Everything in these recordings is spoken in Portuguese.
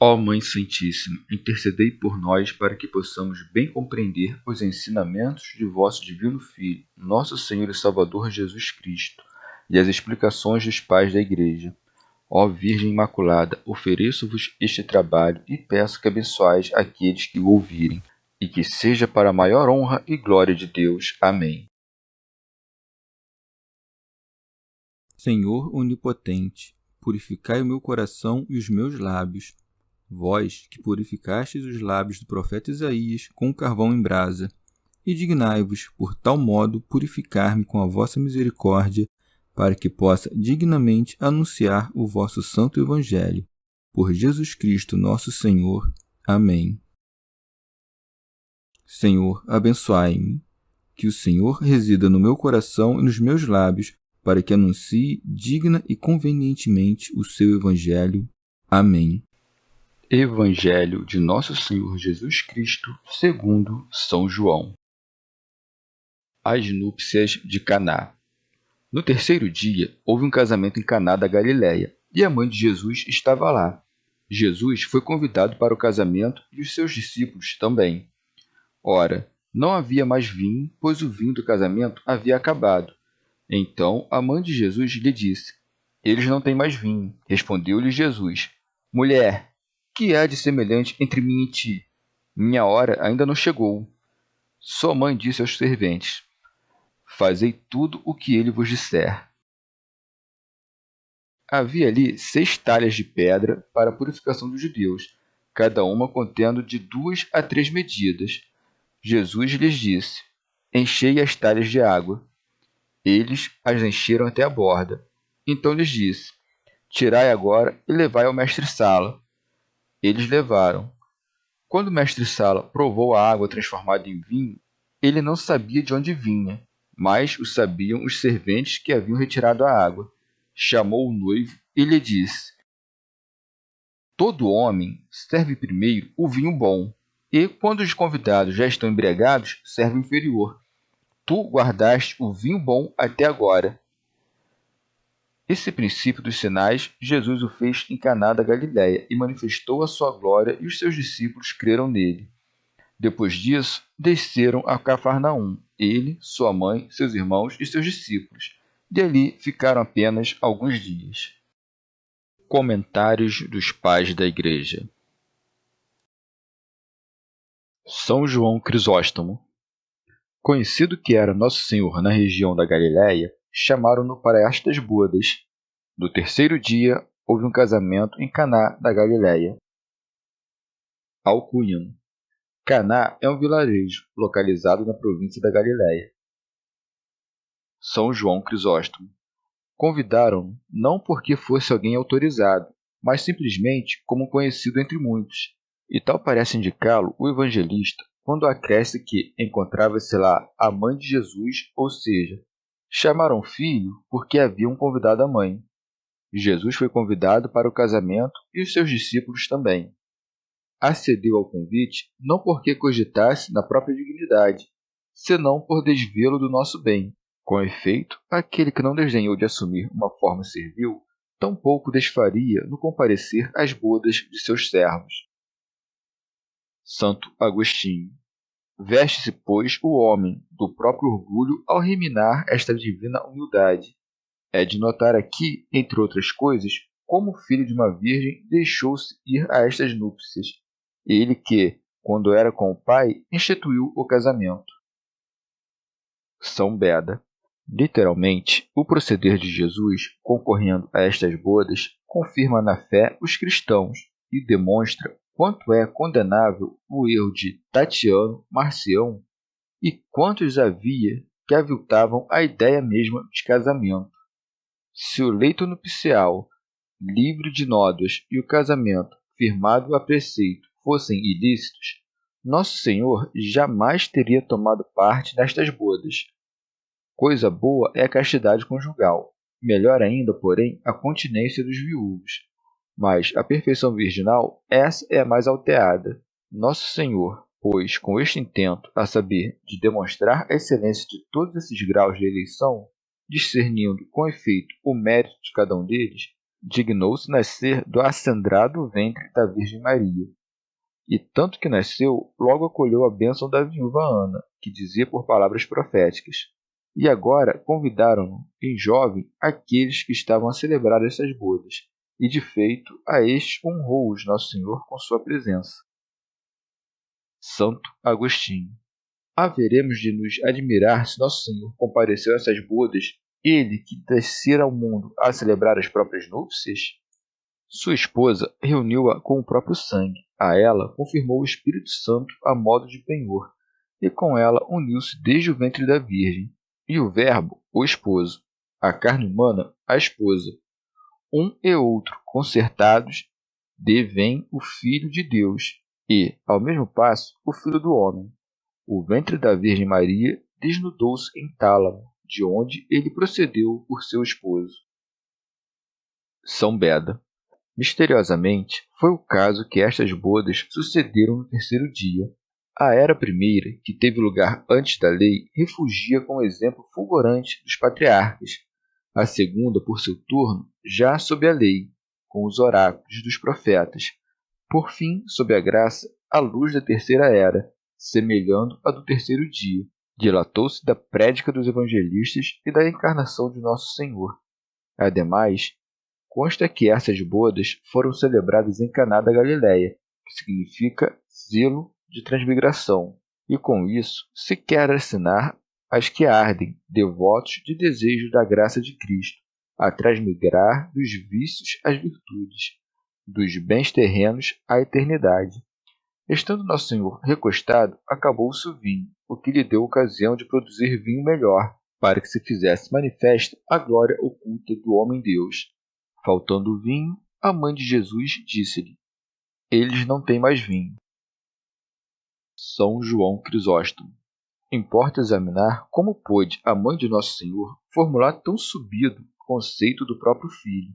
Ó Mãe Santíssima, intercedei por nós para que possamos bem compreender os ensinamentos de vosso Divino Filho, nosso Senhor e Salvador Jesus Cristo, e as explicações dos pais da Igreja. Ó Virgem Imaculada, ofereço-vos este trabalho e peço que abençoais aqueles que o ouvirem, e que seja para a maior honra e glória de Deus. Amém. Senhor onipotente, purificai o meu coração e os meus lábios. Vós, que purificastes os lábios do profeta Isaías com carvão em brasa, e dignai-vos, por tal modo, purificar-me com a vossa misericórdia, para que possa dignamente anunciar o vosso santo Evangelho. Por Jesus Cristo nosso Senhor. Amém. Senhor, abençoai-me. Que o Senhor resida no meu coração e nos meus lábios, para que anuncie digna e convenientemente o seu Evangelho. Amém. Evangelho de Nosso Senhor Jesus Cristo, segundo São João. As núpcias de Caná. No terceiro dia, houve um casamento em Caná da Galiléia, e a mãe de Jesus estava lá. Jesus foi convidado para o casamento e os seus discípulos também. Ora, não havia mais vinho, pois o vinho do casamento havia acabado. Então a mãe de Jesus lhe disse: Eles não têm mais vinho. Respondeu-lhe Jesus: Mulher, que há de semelhante entre mim e ti? Minha hora ainda não chegou. Sua mãe disse aos serventes: Fazei tudo o que ele vos disser. Havia ali 6 talhas de pedra para a purificação dos judeus, cada uma contendo de 2 a 3 medidas. Jesus lhes disse: Enchei as talhas de água. Eles as encheram até a borda. Então lhes disse: Tirai agora e levai ao mestre-sala. Eles levaram. Quando o mestre-sala provou a água transformada em vinho, ele não sabia de onde vinha, mas o sabiam os serventes que haviam retirado a água. Chamou o noivo e lhe disse: Todo homem serve primeiro o vinho bom, e, quando os convidados já estão embriagados, serve o inferior. Tu guardaste o vinho bom até agora. Esse princípio dos sinais, Jesus o fez em Caná da Galiléia e manifestou a sua glória, e os seus discípulos creram nele. Depois disso, desceram a Cafarnaum, ele, sua mãe, seus irmãos e seus discípulos. De ali ficaram apenas alguns dias. Comentários dos Pais da Igreja. São João Crisóstomo. Conhecido que era Nosso Senhor na região da Galiléia, chamaram-no para estas bodas. No terceiro dia, houve um casamento em Caná da Galiléia. Alcunha. Caná é um vilarejo localizado na província da Galiléia. São João Crisóstomo. Convidaram-no não porque fosse alguém autorizado, mas simplesmente como conhecido entre muitos. E tal parece indicá-lo o evangelista quando acresce que encontrava-se lá a mãe de Jesus, ou seja, chamaram filho porque haviam convidado a mãe. Jesus foi convidado para o casamento e os seus discípulos também. Acedeu ao convite não porque cogitasse na própria dignidade, senão por desvê-lo do nosso bem. Com efeito, aquele que não desdenhou de assumir uma forma servil, tampouco desfaria no comparecer às bodas de seus servos. Santo Agostinho. Veste-se, pois, o homem do próprio orgulho ao reminar esta divina humildade. É de notar aqui, entre outras coisas, como o filho de uma virgem deixou-se ir a estas núpcias, ele que, quando era com o pai, instituiu o casamento. São Beda. Literalmente, o proceder de Jesus, concorrendo a estas bodas, confirma na fé os cristãos e demonstra quanto é condenável o erro de Tatiano, Marcião e quantos havia que aviltavam a ideia mesma de casamento. Se o leito nupcial, livre de nódoas, e o casamento, firmado a preceito, fossem ilícitos, Nosso Senhor jamais teria tomado parte nestas bodas. Coisa boa é a castidade conjugal, melhor ainda, porém, a continência dos viúvos. Mas a perfeição virginal, essa é a mais alteada. Nosso Senhor, pois, com este intento, a saber, de demonstrar a excelência de todos esses graus de eleição, discernindo com efeito o mérito de cada um deles, dignou-se nascer do acendrado ventre da Virgem Maria. E tanto que nasceu, logo acolheu a bênção da viúva Ana, que dizia por palavras proféticas. E agora convidaram-no, em jovem, aqueles que estavam a celebrar essas bodas, e de feito a estes honrou-os Nosso Senhor com sua presença. Santo Agostinho. Haveremos de nos admirar se Nosso Senhor compareceu a essas bodas, ele que descera ao mundo a celebrar as próprias núpcias? Sua esposa reuniu-a com o próprio sangue, a ela confirmou o Espírito Santo a modo de penhor, e com ela uniu-se desde o ventre da Virgem, e o Verbo, o esposo, a carne humana, a esposa. Um e outro, concertados, devêm o Filho de Deus, e, ao mesmo passo, o Filho do Homem. O ventre da Virgem Maria desnudou-se em Tálamo, de onde ele procedeu por seu esposo. São Beda. Misteriosamente, foi o caso que estas bodas sucederam no terceiro dia. A era primeira, que teve lugar antes da lei, refugia com o exemplo fulgurante dos patriarcas. A segunda, por seu turno, já sob a lei, com os oráculos dos profetas. Por fim, sob a graça, a luz da terceira era, semelhando a do terceiro dia, dilatou-se da prédica dos evangelistas e da encarnação de Nosso Senhor. Ademais, consta que essas bodas foram celebradas em Caná da Galileia, que significa zelo de transmigração, e com isso se quer assinar as que ardem, devotos de desejo da graça de Cristo, a transmigrar dos vícios às virtudes, dos bens terrenos à eternidade. Estando Nosso Senhor recostado, acabou-se o vinho, o que lhe deu ocasião de produzir vinho melhor, para que se fizesse manifesta a glória oculta do homem-Deus. Faltando o vinho, a mãe de Jesus disse-lhe: eles não têm mais vinho. São João Crisóstomo. Importa examinar como pôde a mãe de Nosso Senhor formular tão subido conceito do próprio Filho,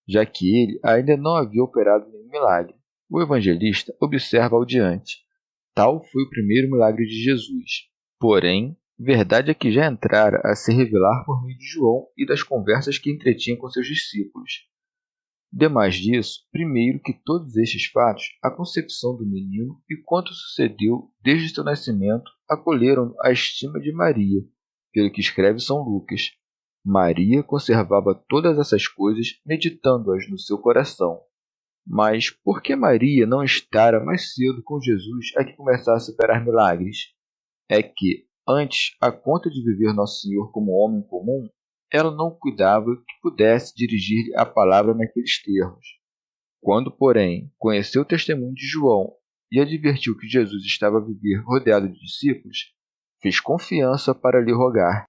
já que ele ainda não havia operado nenhum milagre. O evangelista observa ao diante. Tal foi o primeiro milagre de Jesus. Porém, verdade é que já entrara a se revelar por meio de João e das conversas que entretinha com seus discípulos. Demais disso, primeiro que todos estes fatos, a concepção do menino e quanto sucedeu desde seu nascimento, acolheram a estima de Maria, pelo que escreve São Lucas. Maria conservava todas essas coisas, meditando-as no seu coração. Mas por que Maria não estara mais cedo com Jesus a que começasse a operar milagres? É que, antes, a conta de viver Nosso Senhor como homem comum, ela não cuidava que pudesse dirigir-lhe a palavra naqueles termos. Quando, porém, conheceu o testemunho de João e advertiu que Jesus estava a viver rodeado de discípulos, fez confiança para lhe rogar.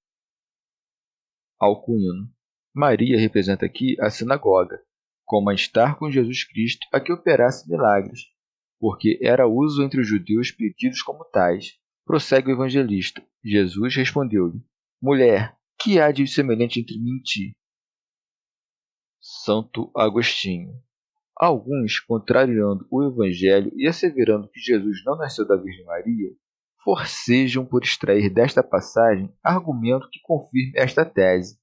Alcuino. Maria representa aqui a sinagoga, como a estar com Jesus Cristo a que operasse milagres, porque era uso entre os judeus pedidos como tais. Prossegue o evangelista. Jesus respondeu-lhe: mulher, que há de semelhante entre mim e ti? Santo Agostinho. Alguns, contrariando o Evangelho e asseverando que Jesus não nasceu da Virgem Maria, forcejam por extrair desta passagem argumento que confirme esta tese.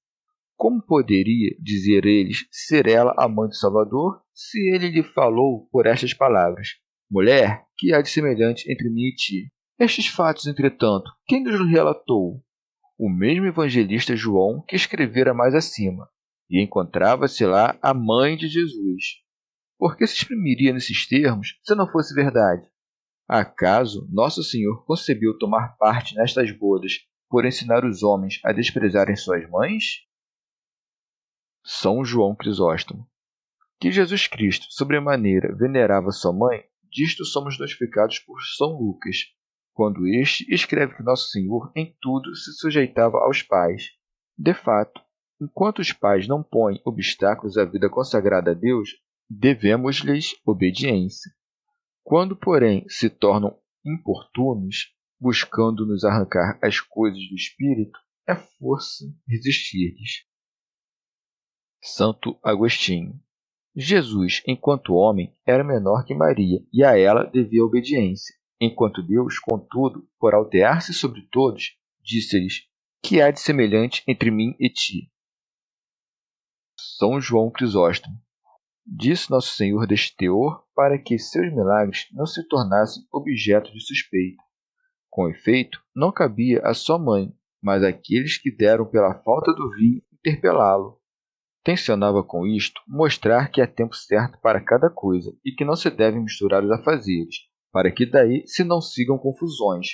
Como poderia, dizer eles, ser ela a mãe do Salvador, se ele lhe falou por estas palavras: mulher, que há de semelhante entre mim e ti? Estes fatos, entretanto, quem nos relatou? O mesmo evangelista João que escrevera mais acima, e encontrava-se lá a mãe de Jesus. Por que se exprimiria nesses termos se não fosse verdade? Acaso Nosso Senhor concebeu tomar parte nestas bodas por ensinar os homens a desprezarem suas mães? São João Crisóstomo. Que Jesus Cristo, sobremaneira, venerava sua mãe, disto somos notificados por São Lucas, quando este escreve que Nosso Senhor em tudo se sujeitava aos pais. De fato, enquanto os pais não põem obstáculos à vida consagrada a Deus, devemos-lhes obediência. Quando, porém, se tornam importunos, buscando nos arrancar as coisas do espírito, é força resistir-lhes. Santo Agostinho. Jesus, enquanto homem, era menor que Maria, e a ela devia obediência. Enquanto Deus, contudo, por altear-se sobre todos, disse-lhes: que há de semelhante entre mim e ti? São João Crisóstomo. Disse Nosso Senhor deste teor para que seus milagres não se tornassem objeto de suspeita. Com efeito, não cabia a sua mãe, mas àqueles que deram pela falta do vinho interpelá-lo. Tencionava com isto mostrar que há tempo certo para cada coisa e que não se devem misturar os afazeres, para que daí se não sigam confusões,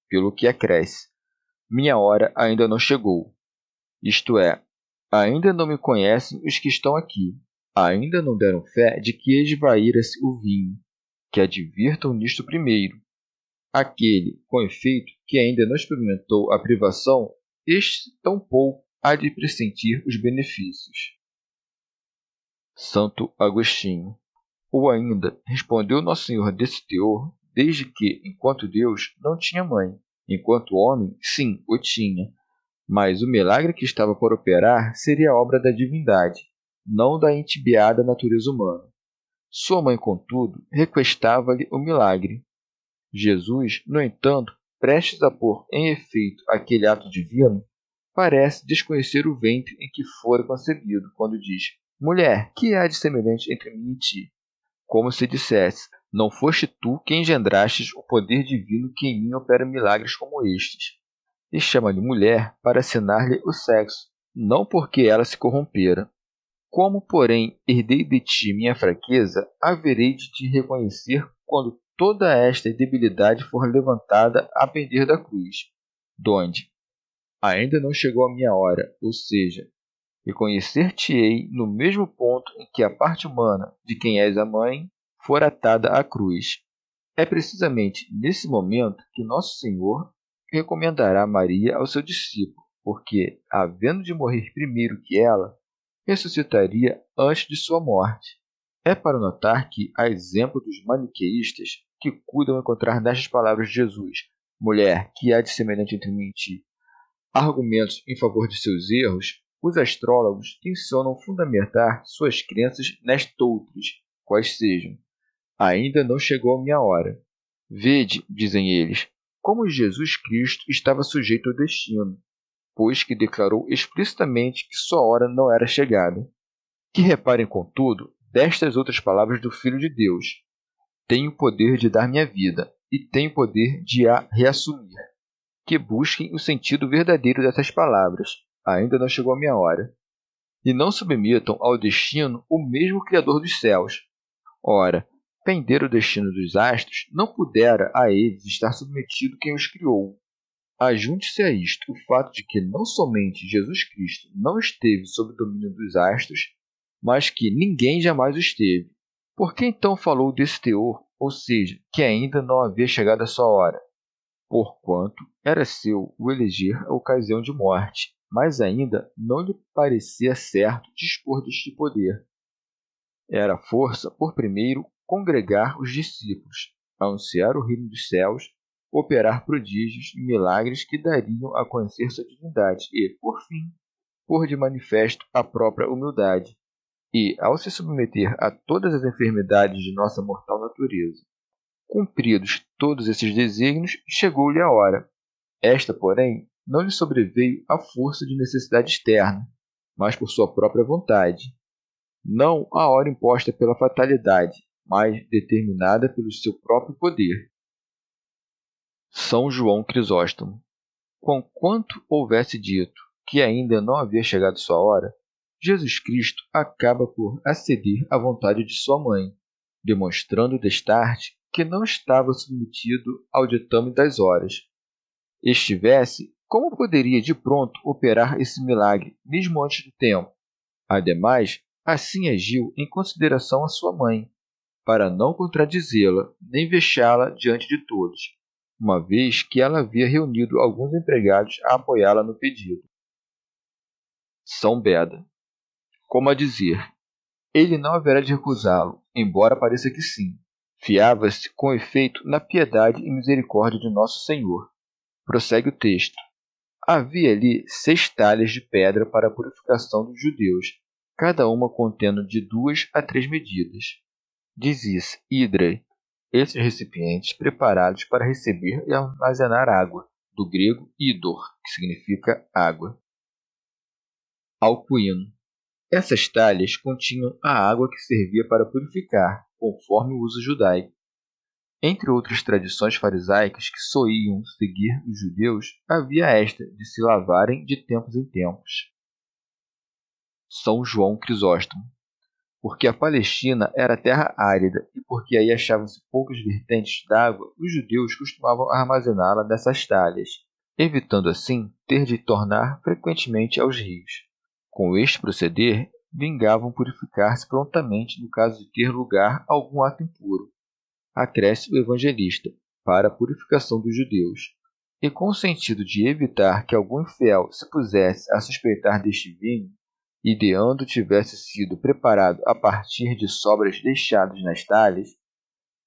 pelo que acresce: minha hora ainda não chegou. Isto é, ainda não me conhecem os que estão aqui, ainda não deram fé de que esvaíra-se o vinho, que advirtam nisto primeiro. Aquele, com efeito, que ainda não experimentou a privação, este tampouco há de pressentir os benefícios. Santo Agostinho. Ou ainda, respondeu Nosso Senhor desse teor, desde que, enquanto Deus, não tinha mãe, enquanto homem, sim, o tinha, mas o milagre que estava por operar seria obra da divindade, não da entibiada natureza humana. Sua mãe, contudo, requestava-lhe o milagre. Jesus, no entanto, prestes a pôr em efeito aquele ato divino, parece desconhecer o ventre em que fora concebido, quando diz: mulher, que há de semelhante entre mim e ti? Como se dissesse: não foste tu que engendrastes o poder divino que em mim opera milagres como estes. E chama-lhe mulher para assinar-lhe o sexo, não porque ela se corrompera. Como, porém, herdei de ti minha fraqueza, haverei de te reconhecer quando toda esta debilidade for levantada a pender da cruz, donde ainda não chegou a minha hora, ou seja, reconhecer-te-ei no mesmo ponto em que a parte humana, de quem és a mãe, for atada à cruz. É precisamente nesse momento que Nosso Senhor recomendará Maria ao seu discípulo, porque, havendo de morrer primeiro que ela, ressuscitaria antes de sua morte. É para notar que, a exemplo dos maniqueístas, que cuidam encontrar nestas palavras de Jesus: mulher, que há de semelhante entre mim e ti, argumentos em favor de seus erros, os astrólogos tencionam fundamentar suas crenças nestoutras, quais sejam: ainda não chegou a minha hora. Vede, dizem eles, como Jesus Cristo estava sujeito ao destino, pois que declarou explicitamente que sua hora não era chegada. Que reparem, contudo, destas outras palavras do Filho de Deus: tenho poder de dar minha vida, e tenho poder de a reassumir. Que busquem o sentido verdadeiro dessas palavras: ainda não chegou a minha hora. E não submetam ao destino o mesmo Criador dos céus. Ora, pender o destino dos astros, não pudera a eles estar submetido quem os criou. Ajunte-se a isto o fato de que não somente Jesus Cristo não esteve sob o domínio dos astros, mas que ninguém jamais o esteve. Por que então falou desse teor, ou seja, que ainda não havia chegado a sua hora? Porquanto era seu o eleger a ocasião de morte, mas ainda não lhe parecia certo dispor deste poder. Era força, por primeiro, congregar os discípulos, anunciar o reino dos céus, operar prodígios e milagres que dariam a conhecer sua divindade e, por fim, pôr de manifesto a própria humildade, e, ao se submeter a todas as enfermidades de nossa mortal natureza. Cumpridos todos esses desígnios, chegou-lhe a hora. Esta, porém, não lhe sobreveio à força de necessidade externa, mas por sua própria vontade. Não a hora imposta pela fatalidade, mas determinada pelo seu próprio poder. São João Crisóstomo. Conquanto houvesse dito que ainda não havia chegado sua hora, Jesus Cristo acaba por aceder à vontade de sua mãe, demonstrando destarte que não estava submetido ao ditame das horas. Estivesse, como poderia de pronto operar esse milagre, mesmo antes do tempo? Ademais, assim agiu em consideração à sua mãe, para não contradizê-la, nem vexá-la diante de todos, uma vez que ela havia reunido alguns empregados a apoiá-la no pedido. São Beda. Como a dizer: ele não haverá de recusá-lo, embora pareça que sim. Fiava-se, com efeito, na piedade e misericórdia de Nosso Senhor. Prossegue o texto. Havia ali 6 talhas de pedra para a purificação dos judeus, cada uma contendo de 2 a 3 medidas. Dizia-se hidrae, esses recipientes preparados para receber e armazenar água, do grego hidor, que significa água. Alcuíno. Essas talhas continham a água que servia para purificar, conforme o uso judaico. Entre outras tradições farisaicas que soliam seguir os judeus, havia esta de se lavarem de tempos em tempos. São João Crisóstomo. Porque a Palestina era terra árida e porque aí achavam-se poucas vertentes d'água, os judeus costumavam armazená-la nessas talhas, evitando assim ter de tornar frequentemente aos rios. Com este proceder, vingavam purificar-se prontamente no caso de ter lugar algum ato impuro. Acresce o evangelista, para a purificação dos judeus. E com o sentido de evitar que algum infiel se pusesse a suspeitar deste vinho, ideando tivesse sido preparado a partir de sobras deixadas nas talhas,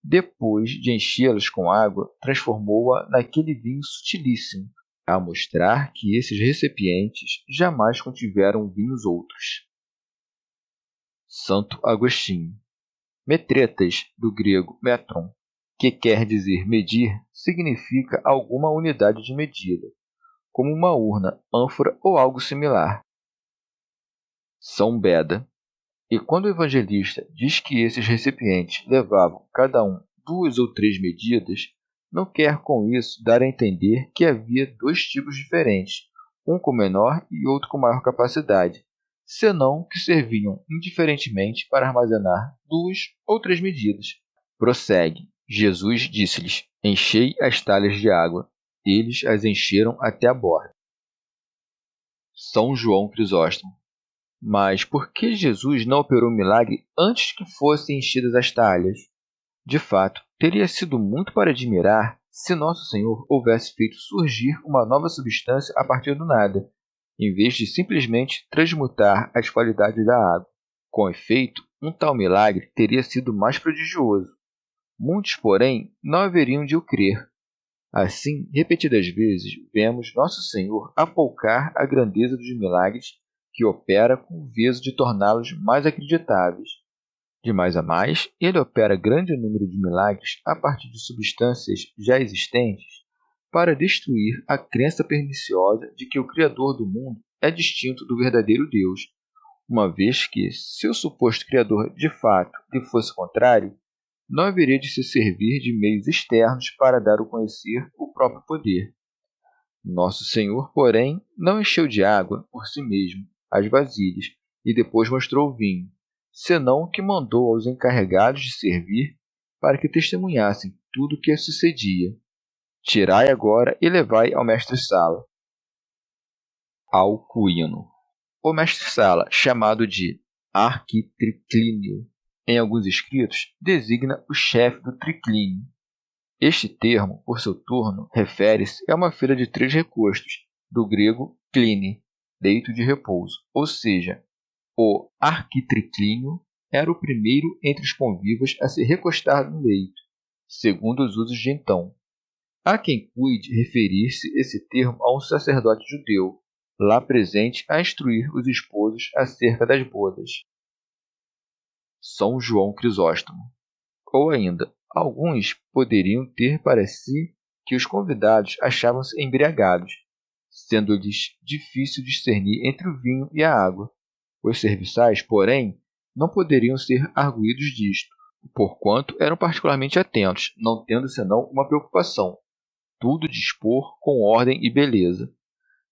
depois de enchê-las com água, transformou-a naquele vinho sutilíssimo, a mostrar que esses recipientes jamais contiveram vinhos outros. Santo Agostinho. Metretas, do grego metron, que quer dizer medir, significa alguma unidade de medida, como uma urna, ânfora ou algo similar. São Beda. E quando o evangelista diz que esses recipientes levavam cada um 2 ou 3 medidas, não quer com isso dar a entender que havia 2 tipos diferentes, um com menor e outro com maior capacidade, senão que serviam indiferentemente para armazenar 2 ou 3 medidas. Prossegue. Jesus disse-lhes: Enchei as talhas de água. Eles as encheram até a borda. São João Crisóstomo. Mas por que Jesus não operou o milagre antes que fossem enchidas as talhas? De fato, teria sido muito para admirar se Nosso Senhor houvesse feito surgir uma nova substância a partir do nada, em vez de simplesmente transmutar as qualidades da água. Com efeito, um tal milagre teria sido mais prodigioso. Muitos, porém, não haveriam de o crer. Assim, repetidas vezes, vemos Nosso Senhor apoucar a grandeza dos milagres que opera com o viso de torná-los mais acreditáveis. De mais a mais, ele opera grande número de milagres a partir de substâncias já existentes para destruir a crença perniciosa de que o Criador do mundo é distinto do verdadeiro Deus, uma vez que, se o suposto Criador de fato lhe fosse contrário, não haveria de se servir de meios externos para dar a conhecer o próprio poder. Nosso Senhor, porém, não encheu de água por si mesmo as vasilhas e depois mostrou o vinho, senão que mandou aos encarregados de servir para que testemunhassem tudo o que sucedia. Tirai agora e levai ao mestre-sala. Alcuino. O mestre-sala, chamado de arquitriclínio, em alguns escritos, designa o chefe do triclínio. Este termo, por seu turno, refere-se a uma fila de 3 recostos, do grego cline, leito de repouso, ou seja, o arquitriclínio era o primeiro entre os convivas a se recostar no leito, segundo os usos de então. Há quem cuide referir-se esse termo a um sacerdote judeu, lá presente a instruir os esposos acerca das bodas. São João Crisóstomo. Ou ainda, alguns poderiam ter para si que os convidados achavam-se embriagados, sendo-lhes difícil discernir entre o vinho e a água. Os serviçais, porém, não poderiam ser arguidos disto, porquanto eram particularmente atentos, não tendo senão uma preocupação, tudo dispor com ordem e beleza.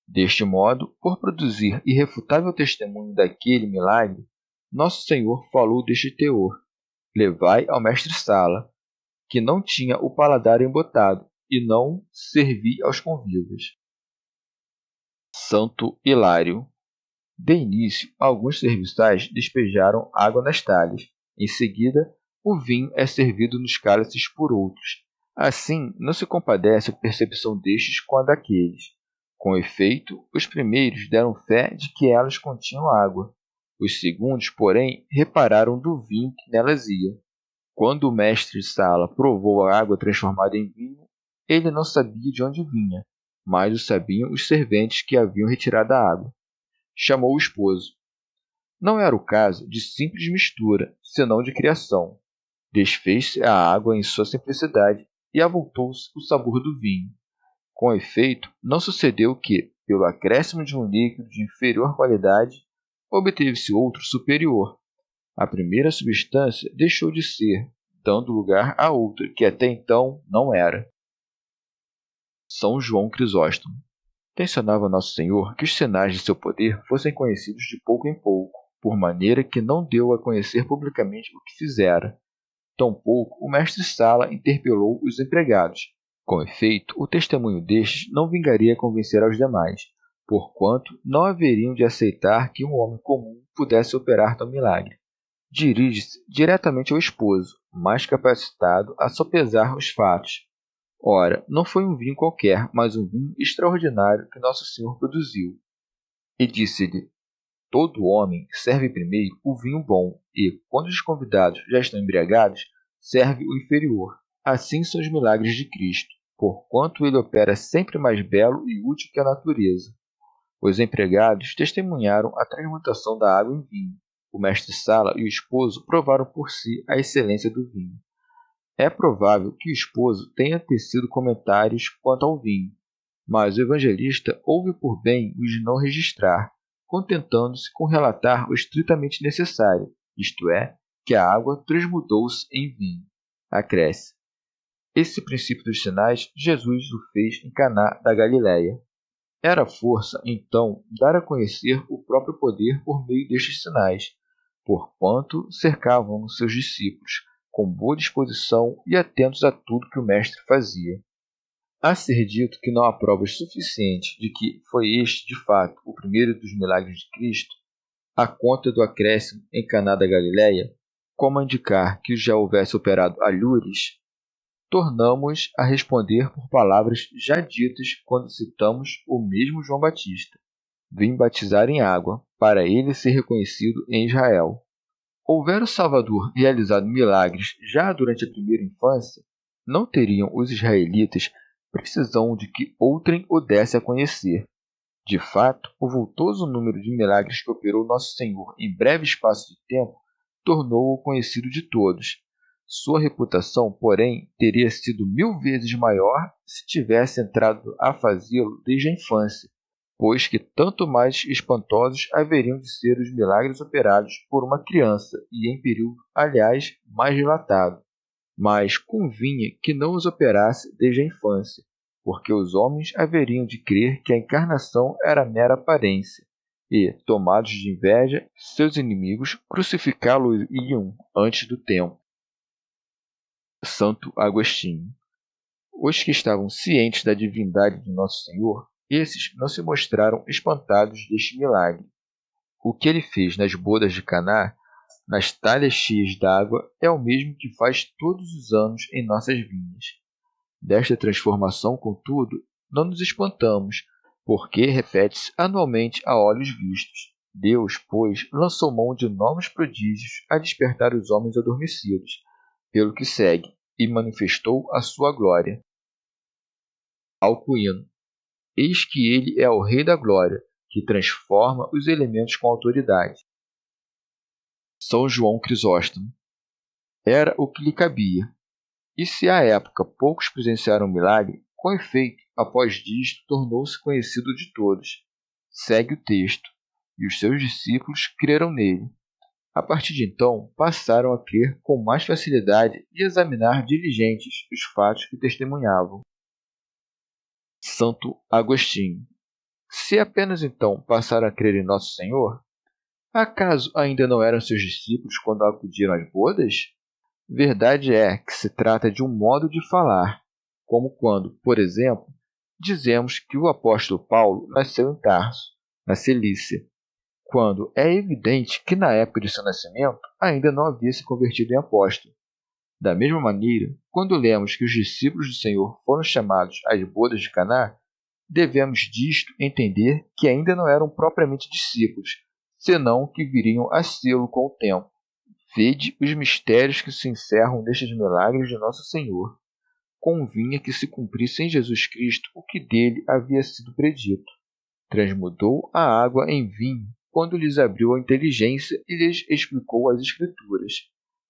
Deste modo, por produzir irrefutável testemunho daquele milagre, Nosso Senhor falou deste teor: levai ao mestre-sala, que não tinha o paladar embotado, e não servi aos convivas. Santo Hilário. De início, alguns serviçais despejaram água nas talhas. Em seguida, o vinho é servido nos cálices por outros. Assim, não se compadece a percepção destes com a daqueles. Com efeito, os primeiros deram fé de que elas continham água. Os segundos, porém, repararam do vinho que nelas ia. Quando o mestre-sala provou a água transformada em vinho, ele não sabia de onde vinha, mas o sabiam os serventes que haviam retirado a água. Chamou o esposo. Não era o caso de simples mistura, senão de criação. Desfez-se a água em sua simplicidade e avultou-se o sabor do vinho. Com efeito, não sucedeu que, pelo acréscimo de um líquido de inferior qualidade, obteve-se outro superior. A primeira substância deixou de ser, dando lugar a outra que até então não era. São João Crisóstomo. Tensionava Nosso Senhor que os sinais de seu poder fossem conhecidos de pouco em pouco, por maneira que não deu a conhecer publicamente o que fizera. Tampouco o mestre-sala interpelou os empregados. Com efeito, o testemunho destes não vingaria convencer aos demais, porquanto não haveriam de aceitar que um homem comum pudesse operar tal milagre. Dirige-se diretamente ao esposo, mais capacitado a sopesar os fatos. Ora, não foi um vinho qualquer, mas um vinho extraordinário que Nosso Senhor produziu. E disse-lhe: todo homem serve primeiro o vinho bom, e, quando os convidados já estão embriagados, serve o inferior. Assim são os milagres de Cristo, porquanto ele opera sempre mais belo e útil que a natureza. Os empregados testemunharam a transmutação da água em vinho. O mestre-sala e o esposo provaram por si a excelência do vinho. É provável que o esposo tenha tecido comentários quanto ao vinho, mas o evangelista houve por bem os não registrar, contentando-se com relatar o estritamente necessário, isto é, que a água transmudou-se em vinho. Acresce: esse princípio dos sinais Jesus o fez em Caná da Galiléia. Era força, então, dar a conhecer o próprio poder por meio destes sinais, porquanto cercavam seus discípulos, com boa disposição e atentos a tudo que o Mestre fazia. A ser dito que não há provas suficientes de que foi este, de fato, o primeiro dos milagres de Cristo, a conta do acréscimo em Caná da Galiléia, como a indicar que já houvesse operado alhures, tornamos a responder por palavras já ditas quando citamos o mesmo João Batista. Vim batizar em água, para ele ser reconhecido em Israel. Houvera o Salvador realizado milagres já durante a primeira infância, não teriam os israelitas precisão de que outrem o desse a conhecer. De fato, o vultoso número de milagres que operou Nosso Senhor em breve espaço de tempo tornou-o conhecido de todos. Sua reputação, porém, teria sido 1000 vezes maior se tivesse entrado a fazê-lo desde a infância, pois que tanto mais espantosos haveriam de ser os milagres operados por uma criança, e em período, aliás, mais dilatado. Mas convinha que não os operasse desde a infância, porque os homens haveriam de crer que a encarnação era mera aparência, e, tomados de inveja, seus inimigos crucificá-lo-iam antes do tempo. Santo Agostinho. Os que estavam cientes da divindade de Nosso Senhor, esses não se mostraram espantados deste milagre. O que ele fez nas bodas de Caná, nas talhas cheias d'água, é o mesmo que faz todos os anos em nossas vinhas. Desta transformação, contudo, não nos espantamos, porque repete-se anualmente a olhos vistos. Deus, pois, lançou mão de novos prodígios a despertar os homens adormecidos, pelo que segue, e manifestou a sua glória. Alcuino. Eis que ele é o Rei da Glória, que transforma os elementos com autoridade. São João Crisóstomo. Era o que lhe cabia. E se à época poucos presenciaram o milagre, com efeito, após disto, tornou-se conhecido de todos. Segue o texto. E os seus discípulos creram nele. A partir de então, passaram a crer com mais facilidade e examinar diligentes os fatos que testemunhavam. Santo Agostinho. Se apenas então passaram a crer em Nosso Senhor, acaso ainda não eram seus discípulos quando acudiram às bodas? Verdade é que se trata de um modo de falar, como quando, por exemplo, dizemos que o apóstolo Paulo nasceu em Tarso, na Cilícia, quando é evidente que na época de seu nascimento ainda não havia se convertido em apóstolo. Da mesma maneira, quando lemos que os discípulos do Senhor foram chamados às bodas de Caná, devemos disto entender que ainda não eram propriamente discípulos, senão que viriam a sê-lo com o tempo. Vede os mistérios que se encerram nestes milagres de Nosso Senhor. Convinha que se cumprisse em Jesus Cristo o que dele havia sido predito. Transmudou a água em vinho, quando lhes abriu a inteligência e lhes explicou as Escrituras.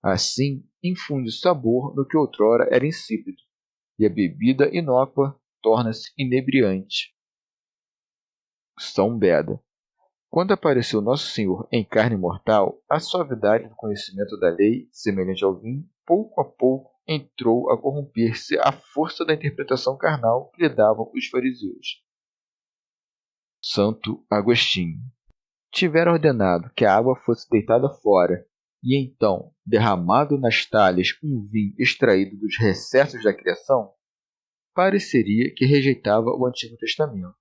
Assim, infunde sabor no que outrora era insípido, e a bebida inócua torna-se inebriante. São Beda. Quando apareceu Nosso Senhor em carne mortal, a suavidade do conhecimento da lei, semelhante ao vinho, pouco a pouco entrou a corromper-se à força da interpretação carnal que lhe davam os fariseus. Santo Agostinho. Tivera ordenado que a água fosse deitada fora, e então derramado nas talhas um vinho extraído dos recessos da criação, pareceria que rejeitava o Antigo Testamento.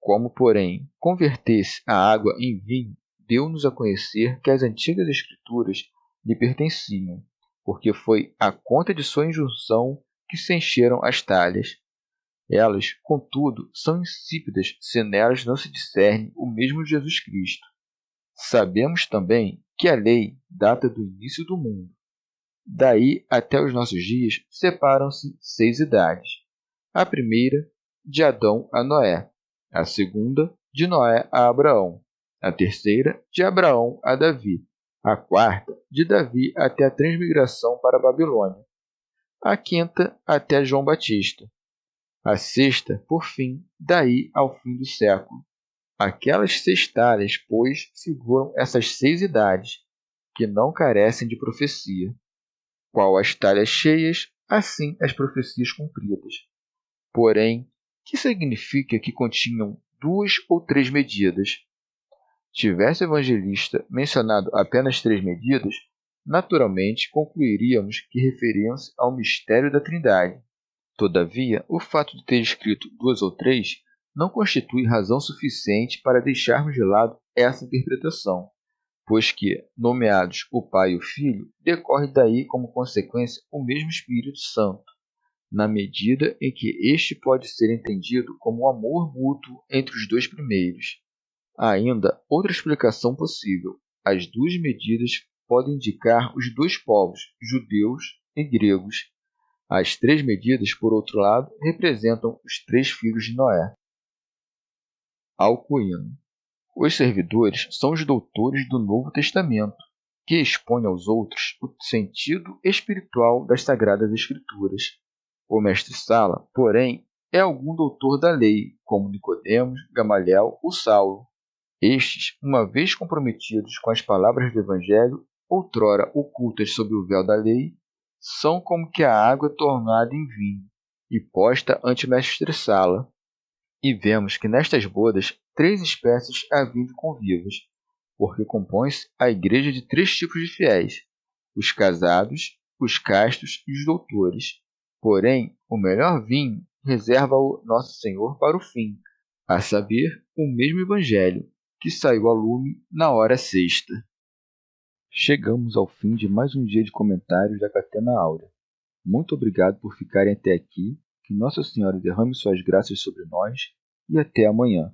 Como, porém, convertesse a água em vinho, deu-nos a conhecer que as antigas Escrituras lhe pertenciam, porque foi à conta de sua injunção que se encheram as talhas. Elas, contudo, são insípidas se nelas não se discerne o mesmo Jesus Cristo. Sabemos também que a lei data do início do mundo. Daí até os nossos dias separam-se 6 idades. A primeira, de Adão a Noé. A segunda, de Noé a Abraão. A terceira, de Abraão a Davi. A quarta, de Davi até a transmigração para a Babilônia. A quinta, até João Batista. A sexta, por fim, daí ao fim do século. Aquelas 6 talhas, pois, figuram essas 6 idades, que não carecem de profecia. Qual as talhas cheias, assim as profecias cumpridas. Porém, que significa que continham 2 ou 3 medidas? Tivesse o evangelista mencionado apenas 3 medidas, naturalmente concluiríamos que referiam-se ao mistério da Trindade. Todavia, o fato de ter escrito 2 ou 3 não constitui razão suficiente para deixarmos de lado essa interpretação, pois que, nomeados o Pai e o Filho, decorre daí como consequência o mesmo Espírito Santo, na medida em que este pode ser entendido como um amor mútuo entre os 2 primeiros. Há ainda outra explicação possível. As 2 medidas podem indicar os 2 povos, judeus e gregos. As 3 medidas, por outro lado, representam os 3 filhos de Noé. Alcuino. Os servidores são os doutores do Novo Testamento, que expõem aos outros o sentido espiritual das Sagradas Escrituras. O mestre-sala, porém, é algum doutor da lei, como Nicodemos, Gamaliel ou Saulo. Estes, uma vez comprometidos com as palavras do Evangelho, outrora ocultas sob o véu da lei, são como que a água tornada em vinho e posta ante o mestre-sala. E vemos que nestas bodas 3 espécies haviam de convivas, porque compõe-se a igreja de 3 tipos de fiéis: os casados, os castos e os doutores. Porém, o melhor vinho reserva-o Nosso Senhor para o fim, a saber, o mesmo Evangelho, que saiu a lume na hora sexta. Chegamos ao fim de mais um dia de comentários da Catena Áurea. Muito obrigado por ficarem até aqui, que Nossa Senhora derrame suas graças sobre nós, e até amanhã.